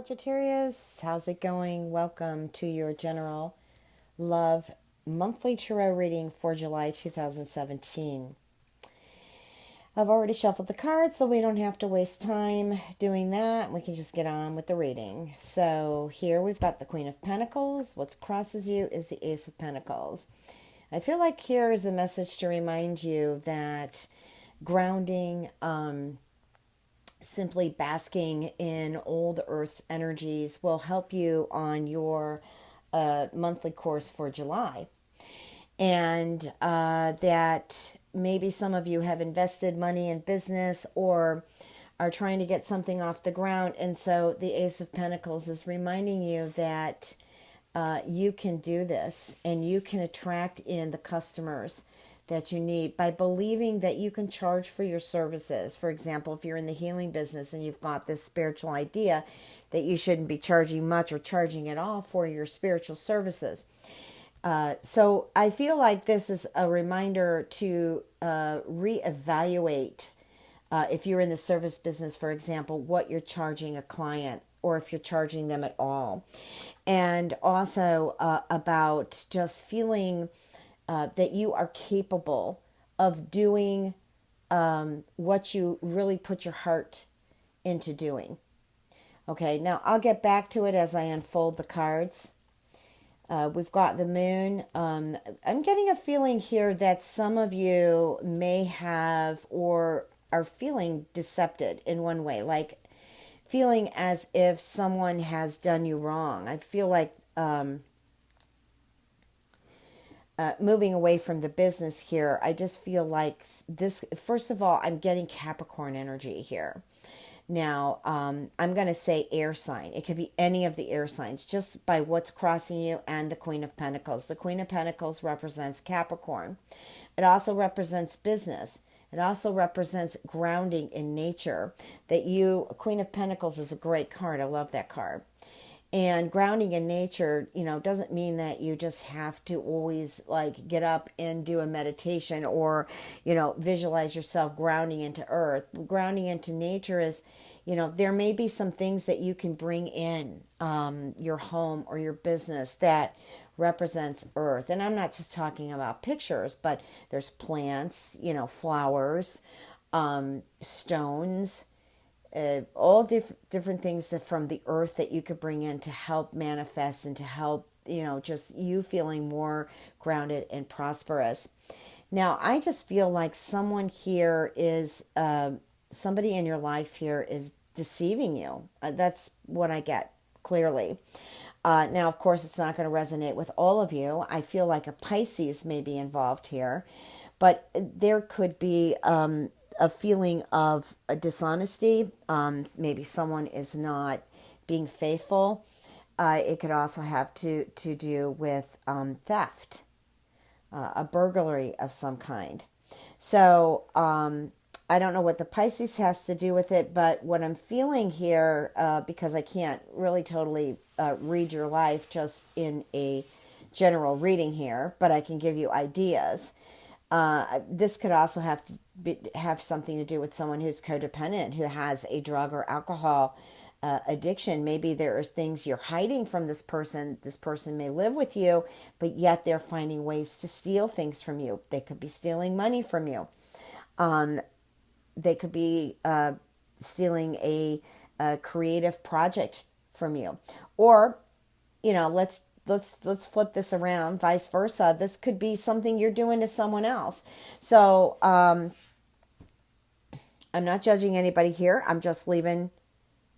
Sagittarius. How's it going? Welcome to your general love monthly tarot reading for July 2017. I've already shuffled the cards, so we don't have to waste time doing that. We can just get on with the reading. So here we've got the Queen of Pentacles. What crosses you is the Ace of Pentacles. I feel like here is a message to remind you that grounding, simply basking in all the earth's energies will help you on your monthly course for July. And that maybe some of you have invested money in business or are trying to get something off the ground. And so the Ace of Pentacles is reminding you that you can do this and you can attract in the customers that you need by believing that you can charge for your services. For example, if you're in the healing business and you've got this spiritual idea that you shouldn't be charging much or charging at all for your spiritual services. So I feel like this is a reminder to reevaluate, if you're in the service business, for example, what you're charging a client or if you're charging them at all. And also about just feeling that you are capable of doing what you really put your heart into doing. Okay, now I'll get back to it as I unfold the cards. We've got the moon. I'm getting a feeling here that some of you may have or are feeling decepted in one way, like feeling as if someone has done you wrong. I feel like moving away from the business here, I just feel like this, first of all, I'm getting Capricorn energy here. Now, I'm going to say air sign. It could be any of the air signs just by what's crossing you and the Queen of Pentacles. The Queen of Pentacles represents Capricorn. It also represents business. It also represents grounding in nature. Queen of Pentacles is a great card. I love that card. And grounding in nature, doesn't mean that you just have to always like get up and do a meditation or, visualize yourself grounding into earth. Grounding into nature is, there may be some things that you can bring in your home or your business that represents earth. And I'm not just talking about pictures, but there's plants, flowers, stones, all different things that from the earth that you could bring in to help manifest and to help, just you feeling more grounded and prosperous. Now, I just feel like someone here is, somebody in your life here is deceiving you. That's what I get clearly. Now, of course, it's not going to resonate with all of you. I feel like a Pisces may be involved here, but there could be a feeling of a dishonesty. Maybe someone is not being faithful. It could also have to do with theft, a burglary of some kind. So I don't know what the Pisces has to do with it, but what I'm feeling here, because I can't really totally read your life just in a general reading here, but I can give you ideas. This could also have something to do with someone who's codependent, who has a drug or alcohol addiction. Maybe there are things you're hiding from this person. This person may live with you, but yet they're finding ways to steal things from you. They could be stealing money from you. They could be stealing a creative project from you, or let's flip this around, vice versa. This could be something you're doing to someone else. So I'm not judging anybody here. I'm just leaving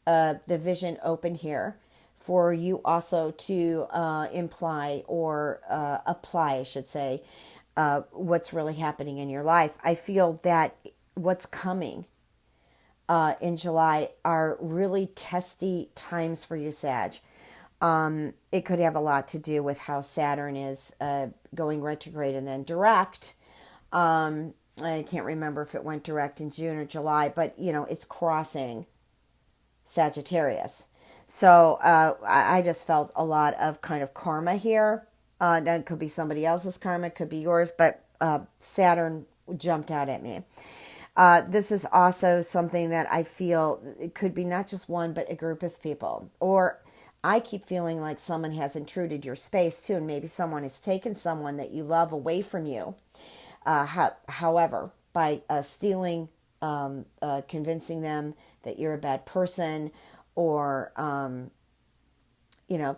the vision open here for you also to imply or apply, I should say, what's really happening in your life. I feel that what's coming in July are really testy times for you, Sag. It could have a lot to do with how Saturn is going retrograde and then direct. I can't remember if it went direct in June or July, but it's crossing Sagittarius. So I just felt a lot of kind of karma here. That could be somebody else's karma, it could be yours, but Saturn jumped out at me. This is also something that I feel it could be not just one, but a group of people. Or I keep feeling like someone has intruded your space too, and maybe someone has taken someone that you love away from you. However, by stealing, convincing them that you're a bad person, or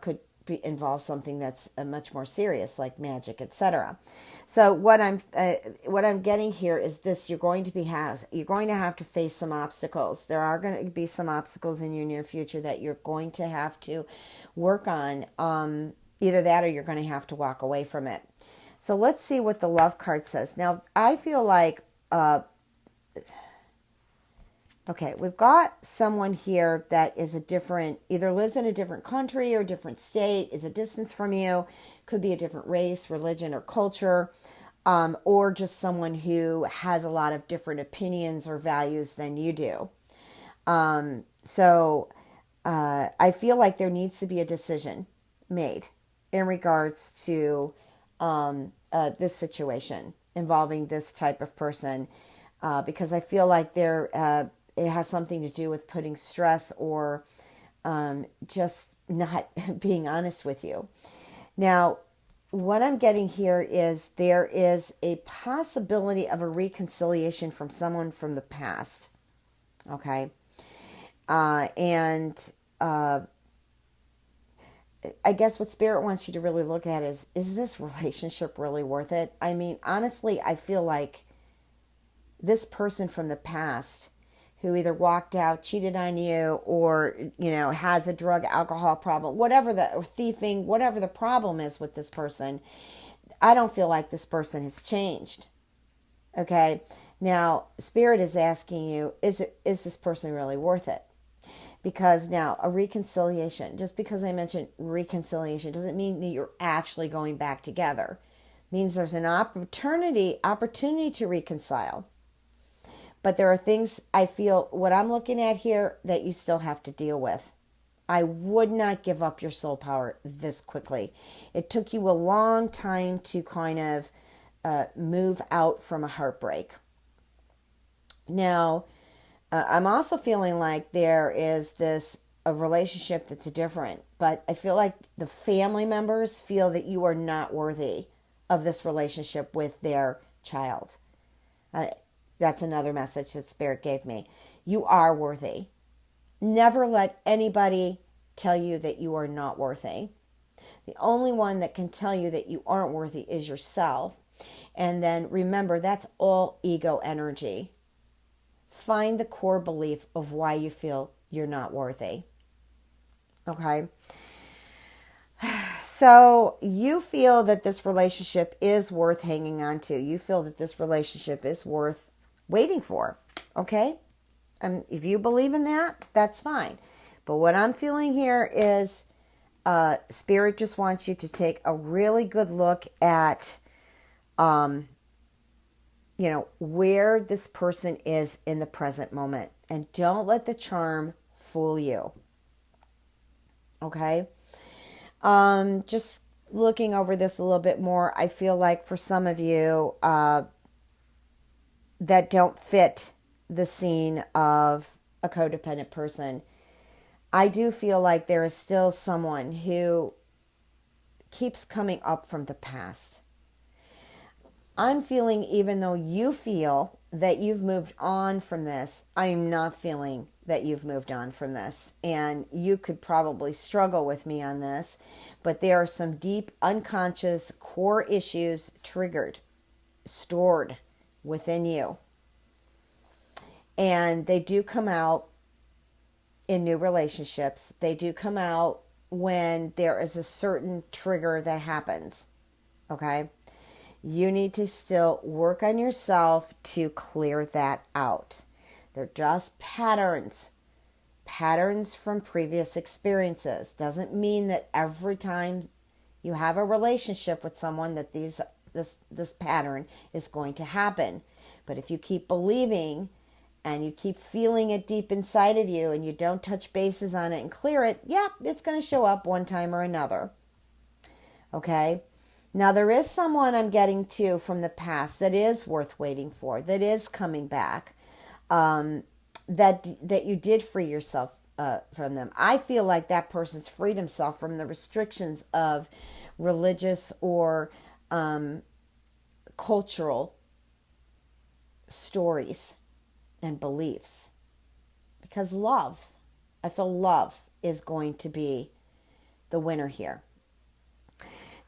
could involve something that's much more serious, like magic, etc. So what I'm getting here is this: you're going to have to face some obstacles. There are going to be some obstacles in your near future that you're going to have to work on. Either that, or you're going to have to walk away from it. So let's see what the love card says. Now, I feel like, okay, we've got someone here that is either lives in a different country or different state, is a distance from you, could be a different race, religion, or culture, or just someone who has a lot of different opinions or values than you do. So I feel like there needs to be a decision made in regards to this situation involving this type of person, because I feel like it has something to do with putting stress or just not being honest with you. Now, what I'm getting here is there is a possibility of a reconciliation from someone from the past. Okay. And I guess what Spirit wants you to really look at is this relationship really worth it? I mean, honestly, I feel like this person from the past who either walked out, cheated on you, or, has a drug, alcohol problem, or thieving, whatever the problem is with this person, I don't feel like this person has changed. Okay. Now, Spirit is asking you, is this person really worth it? Because now a reconciliation, just because I mentioned reconciliation doesn't mean that you're actually going back together. It means there's an opportunity to reconcile. But there are things I feel, what I'm looking at here, that you still have to deal with. I would not give up your soul power this quickly. It took you a long time to kind of move out from a heartbreak. Now, I'm also feeling like there is a relationship that's different, but I feel like the family members feel that you are not worthy of this relationship with their child. That's another message that Spirit gave me. You are worthy. Never let anybody tell you that you are not worthy. The only one that can tell you that you aren't worthy is yourself. And then remember, that's all ego energy. Find the core belief of why you feel you're not worthy. Okay? So you feel that this relationship is worth hanging on to. You feel that this relationship is worth waiting for. Okay? And if you believe in that, that's fine. But what I'm feeling here is Spirit just wants you to take a really good look at where this person is in the present moment. And don't let the charm fool you. Okay? Just looking over this a little bit more, I feel like for some of you that don't fit the scene of a codependent person, I do feel like there is still someone who keeps coming up from the past. I'm feeling, even though you feel that you've moved on from this, I'm not feeling that you've moved on from this. And you could probably struggle with me on this, but there are some deep unconscious core issues stored within you. And they do come out in new relationships. They do come out when there is a certain trigger that happens. Okay? You need to still work on yourself to clear that out. They're just patterns from previous experiences. Doesn't mean that every time you have a relationship with someone that this pattern is going to happen. But if you keep believing and you keep feeling it deep inside of you and you don't touch bases on it and clear it, it's going to show up one time or another. Okay? Now, there is someone I'm getting to from the past that is worth waiting for, that is coming back. that you did free yourself from them. I feel like that person's freed himself from the restrictions of religious or cultural stories and beliefs. Because love, I feel love is going to be the winner here.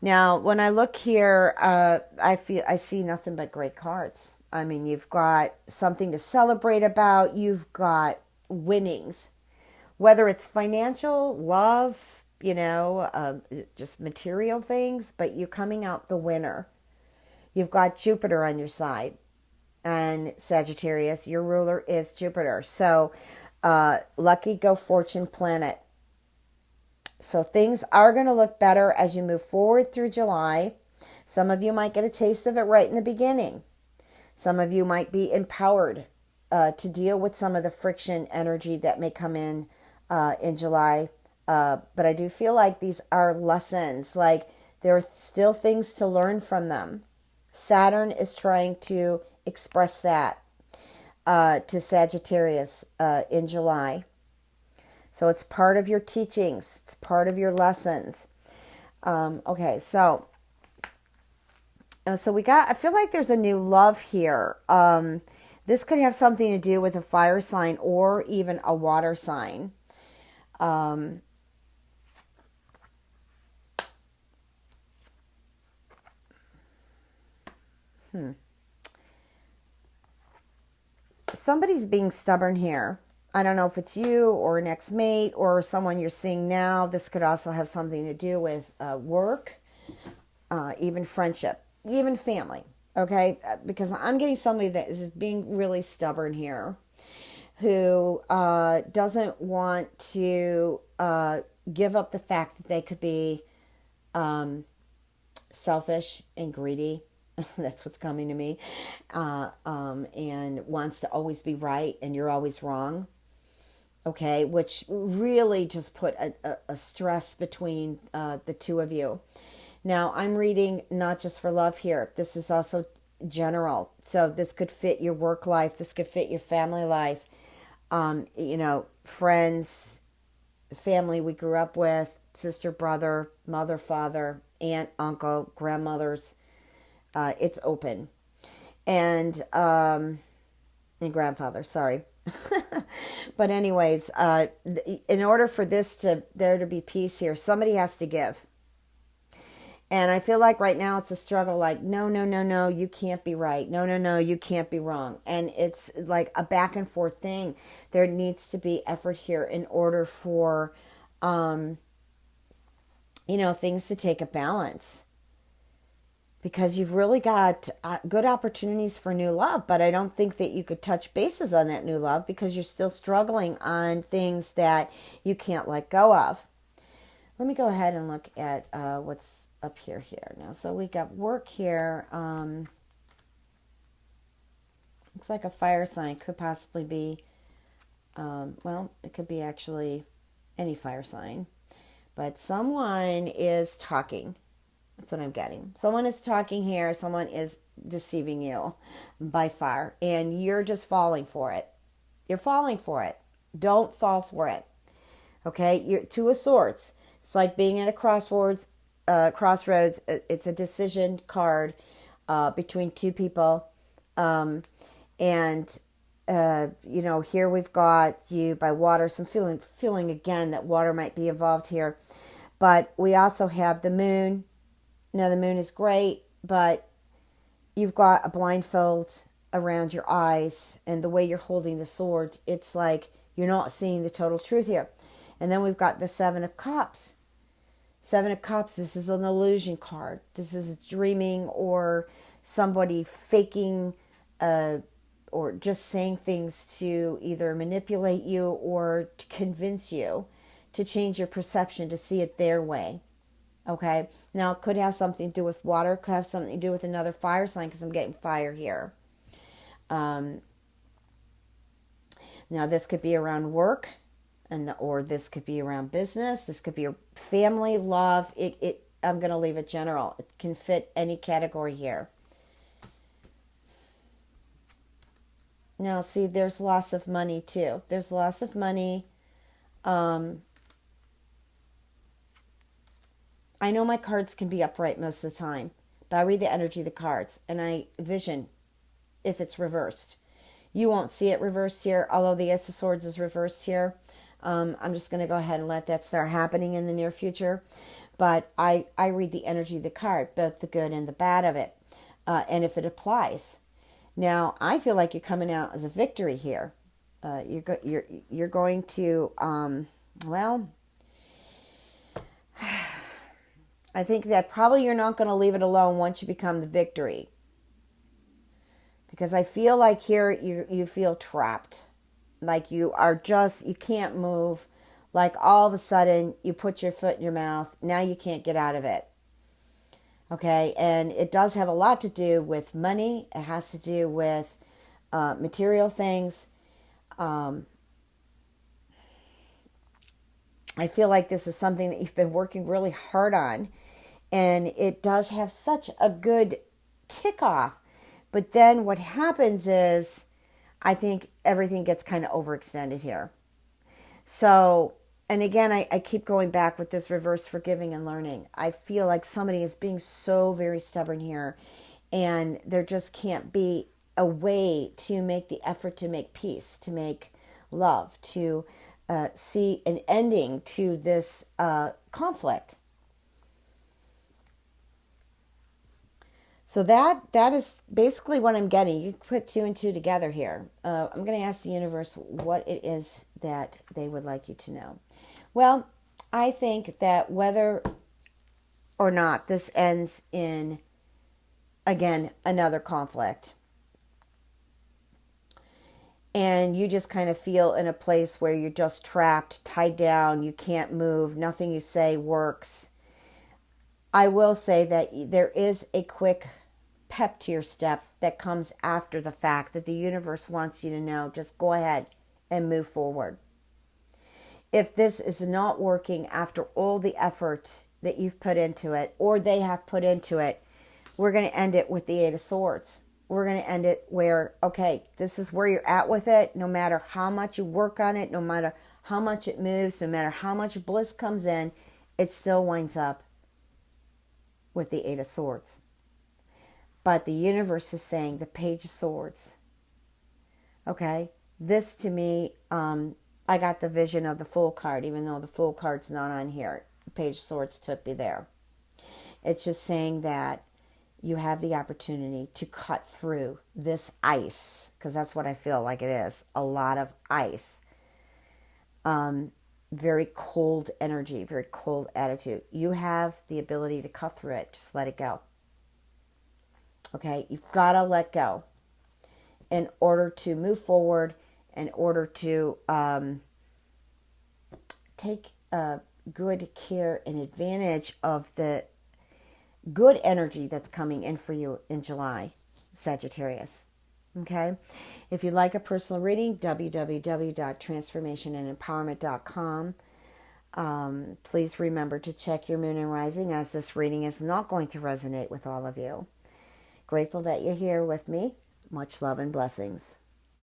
Now, when I look here, I see nothing but great cards. I mean, you've got something to celebrate about. You've got winnings, whether it's financial, love, just material things, but you're coming out the winner. You've got Jupiter on your side, and Sagittarius, your ruler is Jupiter. So, lucky go fortune planet. So things are going to look better as you move forward through July. Some of you might get a taste of it right in the beginning. Some of you might be empowered to deal with some of the friction energy that may come in July. But I do feel like these are lessons. Like there are still things to learn from them. Saturn is trying to express that to Sagittarius in July. So it's part of your teachings. It's part of your lessons. Okay, so I feel like there's a new love here. This could have something to do with a fire sign or even a water sign. Somebody's being stubborn here. I don't know if it's you or an ex-mate or someone you're seeing now. This could also have something to do with work, even friendship, even family, okay? Because I'm getting somebody that is being really stubborn here who doesn't want to give up the fact that they could be selfish and greedy. That's what's coming to me. And wants to always be right and you're always wrong. Okay, which really just put a stress between the two of you. Now, I'm reading not just for love here. This is also general. So this could fit your work life. This could fit your family life. Friends, family we grew up with, sister, brother, mother, father, aunt, uncle, grandmothers. It's open. And grandfather, sorry. But anyways, in order for there to be peace here, somebody has to give. And I feel like right now it's a struggle, like, no, you can't be right. No, you can't be wrong. And it's like a back and forth thing. There needs to be effort here in order for, things to take a balance. Because you've really got good opportunities for new love, but I don't think that you could touch bases on that new love because you're still struggling on things that you can't let go of. Let me go ahead and look at what's up here now. So we got work here. Looks like a fire sign. Could possibly be, it could be actually any fire sign. But someone is talking. That's what I'm getting. Someone is talking here. Someone is deceiving you by far. And you're just falling for it. You're falling for it. Don't fall for it. Okay? You're Two of Swords. It's like being at a crossroads. It's a decision card between two people. Here we've got you by water. So I'm feeling again that water might be involved here. But we also have the moon. Now, the moon is great, but you've got a blindfold around your eyes, and the way you're holding the sword, it's like you're not seeing the total truth here. And then we've got the Seven of Cups. Seven of Cups, this is an illusion card. This is dreaming or somebody faking or just saying things to either manipulate you or to convince you to change your perception to see it their way. Okay, now it could have something to do with water, could have something to do with another fire sign because I'm getting fire here. Now this could be around work, or this could be around business. This could be family, love. I'm going to leave it general. It can fit any category here. Now, see, there's loss of money too. There's loss of money. Um, I know my cards can be upright most of the time, but I read the energy of the cards and I vision if it's reversed. You won't see it reversed here, although the Ace of Swords is reversed here. I'm just going to go ahead and let that start happening in the near future. But I read the energy of the card, both the good and the bad of it, and if it applies. Now, I feel like you're coming out as a victory here. You're going to, well, I think that probably you're not going to leave it alone once you become the victory. Because I feel like here you feel trapped. Like you can't move. Like all of a sudden you put your foot in your mouth. Now you can't get out of it. Okay, and it does have a lot to do with money. It has to do with material things. I feel like this is something that you've been working really hard on. And it does have such a good kickoff. But then what happens is, I think everything gets kind of overextended here. So, and again, I keep going back with this reverse forgiving and learning. I feel like somebody is being so very stubborn here, and there just can't be a way to make the effort to make peace, to make love, to see an ending to this conflict. So that is basically what I'm getting. You put two and two together here. I'm going to ask the universe what it is that they would like you to know. Well, I think that whether or not this ends in, again, another conflict, and you just kind of feel in a place where you're just trapped, tied down, you can't move, nothing you say works, I will say that there is a quick pep to your step that comes after the fact that the universe wants you to know. Just go ahead and move forward. If this is not working after all the effort that you've put into it, or they have put into it, we're going to end it with the Eight of Swords. We're going to end it where, okay, this is where you're at with it. No matter how much you work on it, no matter how much it moves, no matter how much bliss comes in, it still winds up with the Eight of Swords. But the universe is saying the Page of Swords. Okay, this to me, I got the vision of the Fool card, even though the Fool card's not on here. The Page of Swords took me there. It's just saying that you have the opportunity to cut through this ice, because that's what I feel like it is, a lot of ice. Very cold energy, very cold attitude. You have the ability to cut through it. Just let it go. Okay, you've got to let go in order to move forward, in order to take good care and advantage of the good energy that's coming in for you in July, Sagittarius. Okay, if you'd like a personal reading, www.transformationandempowerment.com. Please remember to check your moon and rising, as this reading is not going to resonate with all of you. Grateful that you're here with me. Much love and blessings.